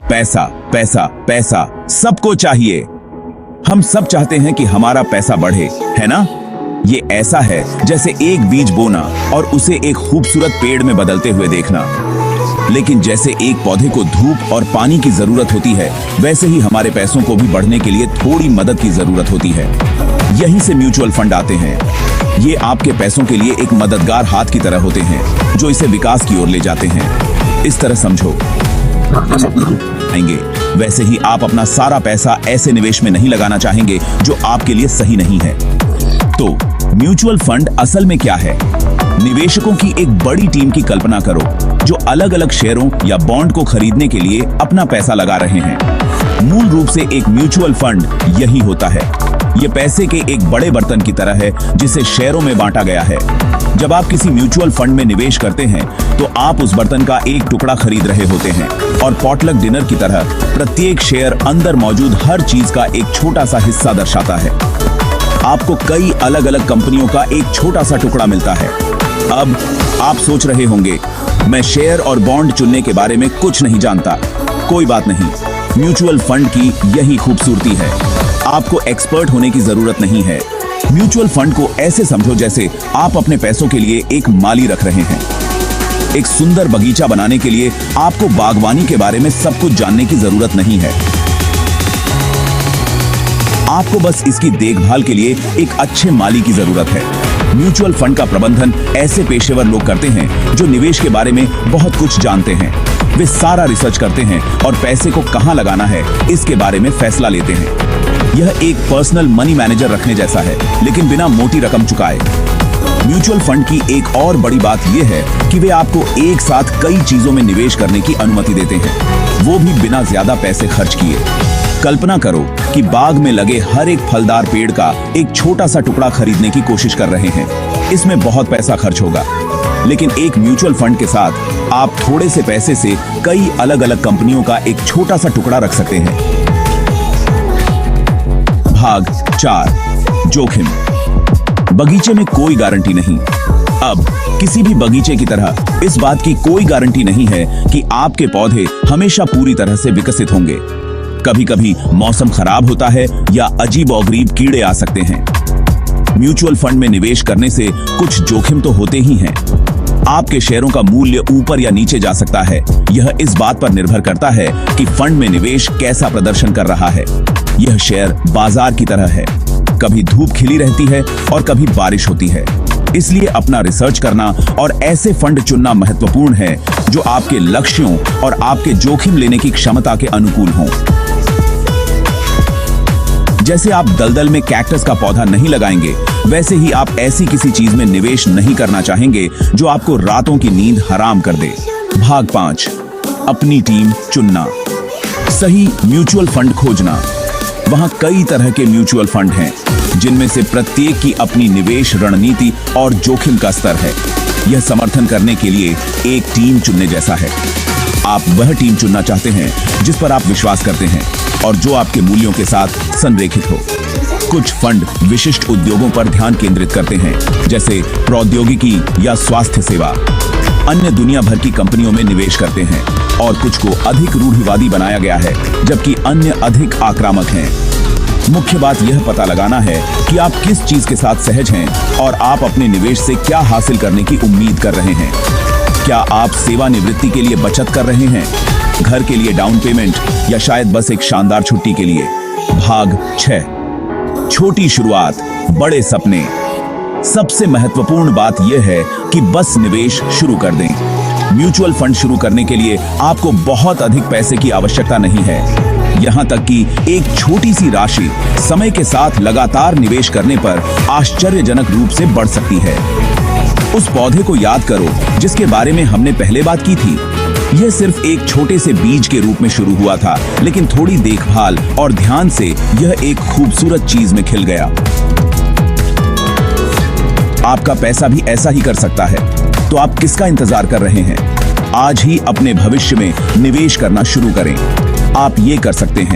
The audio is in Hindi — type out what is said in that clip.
पैसा पैसा पैसा सबको चाहिए। हम सब चाहते हैं कि हमारा पैसा बढ़े, है ना? ये ऐसा है जैसे एक बीज बोना और उसे एक खूबसूरत पेड़ में बदलते हुए देखना। लेकिन जैसे एक पौधे को धूप और पानी की जरूरत होती है, वैसे ही हमारे पैसों को भी बढ़ने के लिए थोड़ी मदद की जरूरत होती है। यहीं से म्यूचुअल फंड आते हैं। ये आपके पैसों के लिए एक मददगार हाथ की तरह होते हैं जो इसे विकास की ओर ले जाते हैं। इस तरह समझो, वैसे ही आप अपना सारा पैसा ऐसे निवेश में नहीं लगाना चाहेंगे जो आपके लिए सही नहीं है। तो म्यूचुअल फंड असल में क्या है? निवेशकों की एक बड़ी टीम की कल्पना करो जो अलग अलग शेयरों या बॉन्ड को खरीदने के लिए अपना पैसा लगा रहे हैं। मूल रूप से एक म्यूचुअल फंड यही होता है। ये पैसे के एक बड़े बर्तन की तरह है जिसे शेयरों में बांटा गया है। जब आप किसी म्यूचुअल फंड में निवेश करते हैं तो आप उस बर्तन का एक टुकड़ा खरीद रहे होते हैं और पॉटलक डिनर की तरह प्रत्येक शेयर अंदर मौजूद हर चीज का एक छोटा सा हिस्सा दर्शाता है। आपको कई अलग अलग कंपनियों का एक छोटा सा टुकड़ा मिलता है। अब आप सोच रहे होंगे, मैं शेयर और बॉन्ड चुनने के बारे में कुछ नहीं जानता। कोई बात नहीं, म्यूचुअल फंड की यही खूबसूरती है। आपको एक्सपर्ट होने की जरूरत नहीं है। म्यूचुअल फंड को ऐसे समझो जैसे आप अपने पैसों के लिए एक माली रख रहे हैं। एक सुंदर बगीचा बनाने के लिए आपको बागवानी के बारे में सब कुछ जानने की जरूरत नहीं है। आपको बस इसकी देखभाल के लिए एक अच्छे माली की जरूरत है। म्यूचुअल फंड का प्रबंधन ऐसे पेशेवर लोग करते हैं जो निवेश के बारे में बहुत कुछ जानते हैं। वे सारा रिसर्च करते हैं और पैसे को कहां लगाना है इसके बारे में फैसला लेते हैं। यह एक पर्सनल मनी मैनेजर रखने जैसा है, लेकिन बिना मोटी रकम चुकाए। म्यूचुअल फंड की एक और बड़ी बात यह है कि वे आपको एक साथ कई चीजों में निवेश करने की अनुमति देते हैं, वो भी बिना ज्यादा पैसे खर्च किए। कल्पना करो कि बाग में लगे हर एक फलदार पेड़ का एक छोटा सा टुकड़ा खरीदने की कोशिश कर रहे हैं। इसमें बहुत पैसा खर्च होगा, लेकिन एक म्यूचुअल फंड के साथ आप थोड़े से पैसे से कई अलग अलग कंपनियों का एक छोटा सा टुकड़ा रख सकते हैं। भाग 4, जोखिम। बगीचे में कोई गारंटी नहीं। अब किसी भी बगीचे की तरह इस बात की कोई गारंटी नहीं है कि आपके पौधे हमेशा पूरी तरह से विकसित होंगे। कभी कभी मौसम खराब होता है या अजीबोगरीब कीड़े आ सकते हैं। म्यूचुअल फंड में निवेश करने से कुछ जोखिम तो होते ही हैं। आपके शेयरों का मूल्य ऊपर या नीचे जा सकता है। यह इस बात पर निर्भर करता है कि फंड में निवेश कैसा प्रदर्शन कर रहा है। यह शेयर बाजार की तरह है, कभी धूप खिली रहती है और कभी बारिश होती है। इसलिए अपना रिसर्च करना और ऐसे फंड चुनना महत्वपूर्ण है जो आपके लक्ष्यों और आपके जोखिम लेने की क्षमता के अनुकूल हों। जैसे आप दलदल में कैक्टस का पौधा नहीं लगाएंगे, वैसे ही आप ऐसी किसी चीज में निवेश नहीं करना चाहेंगे जो आपको रातों की नींद हराम कर दे। भाग 5, अपनी टीम चुनना। सही म्यूचुअल फंड खोजना। वहां कई तरह के म्यूचुअल फंड हैं, जिनमें से प्रत्येक की अपनी निवेश रणनीति और जोखिम का स्तर है। यह समर्थन करने के लिए एक टीम चुनने जैसा है। आप वह टीम चुनना चाहते हैं जिस पर आप विश्वास करते हैं और जो आपके मूल्यों के साथ संरेखित हो। कुछ फंड विशिष्ट उद्योगों पर ध्यान केंद्रित करते हैं, जैसे प्रौद्योगिकी या स्वास्थ्य सेवा। अन्य दुनिया भर की कंपनियों में निवेश करते हैं और कुछ को अधिक रूढ़िवादी बनाया गया है, जबकि अन्य अधिक आक्रामक हैं। मुख्य बात यह पता लगाना है कि आप किस चीज के साथ सहज हैं और आप अपने निवेश से क्या हासिल करने की उम्मीद कर रहे हैं। क्या आप सेवानिवृत्ति के लिए बचत कर रहे हैं, घर के लिए डाउन पेमेंट, या शायद बस एक शानदार छुट्टी के लिए? भाग 6, छोटी शुरुआत, बड़े सपने। सबसे महत्वपूर्ण बात यह है कि बस निवेश शुरू कर दें। म्यूचुअल फंड शुरू करने के लिए आपको बहुत अधिक पैसे की आवश्यकता नहीं है। यहां तक कि एक छोटी सी राशि समय के साथ लगातार निवेश करने पर आश्चर्यजनक रूप से बढ़ सकती है। उस पौधे को याद करो जिसके बारे में हमने पहले बात की थी। यह सिर्फ एक छोटे से बीज के रूप में शुरू हुआ था, लेकिन थोड़ी देखभाल और ध्यान से यह एक खूबसूरत चीज में खिल गया। आपका पैसा भी ऐसा ही कर सकता है। तो आप किसका इंतजार कर रहे हैं? आज ही अपने भविष्य में निवेश करना शुरू करें। आप ये कर सकते हैं।